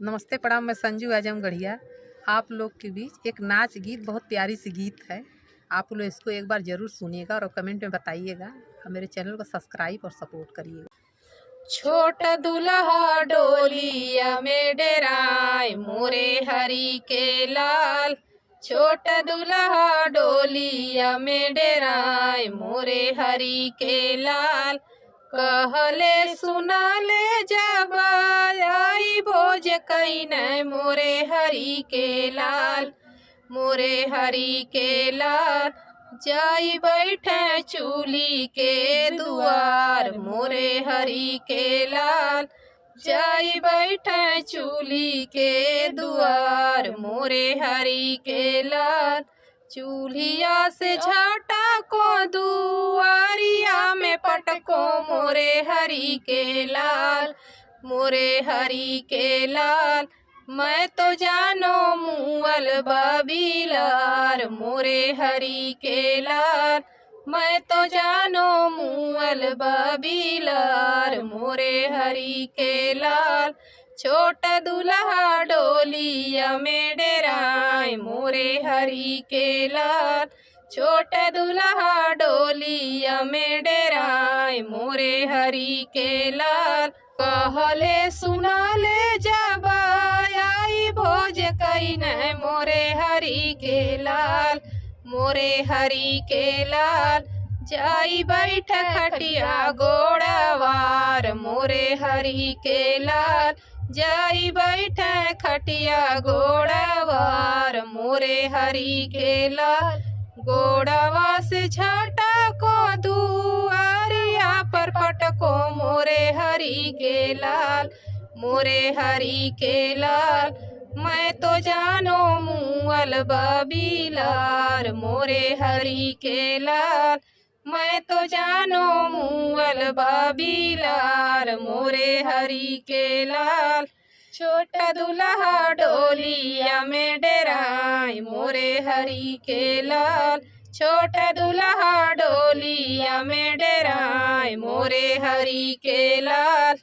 नमस्ते प्रणाम, मैं संजू आजमगढ़िया। आप लोग के बीच एक नाच गीत, बहुत प्यारी सी गीत है। आप लोग इसको एक बार ज़रूर सुनिएगा और कमेंट में बताइएगा और मेरे चैनल को सब्सक्राइब और सपोर्ट करिएगा। छोटा दुल्हा डोलिया में डेराय मोरे हरी के लाल। छोटा दुल्हा डोलिया में डेराय मोरे हरी के लाल। कहले सुनाले जब आई भोज कईन मोरे हरी के लाल। मोरे हरी के लाल जाई बैठे चूली के दुआर। मोरे हरी के लाल जाई बैठे चूली के दुआर। मोरे हरी के लाल चूल्हिया से झाटा को दुआरिया में पटको। मोरे हरी के लाल मोरे हरी के लाल मैं तो जानो मुअल बबीलार। मोरे हरी के लाल मैं तो जानो मुअल बबीलार। मोरे हरी के लाल छोटा दुल्हा डोलिया में डेराय मोरे हरी के लाल। छोटा दुल्हा डोलिया में डेराय मोरे हरी के लाल। कहले सुनाले जब आई भोज कईन मोरे हरी के लाल। मोरे हरी के लाल जाई बैठ खटिया गोड़वार। मोरे हरी के लाल जाई बैठ खटिया गोड़वार। मोरे हरी के लाल गोड़वा से झाटा को दुआरिया पर पटको। मोरे हरी के लाल मोरे हरी के लाल मैं तो जानो मुअल बबीलार। मोरे हरी के लाल मैं तो जानो मुअल बबीलार। मोरे हरी के लाल छोटा दुल्हा डोलिया में डेराय मोरे हरी के लाल। छोटा दुल्हा डोलिया में डेराय मोरे हरी के लाल।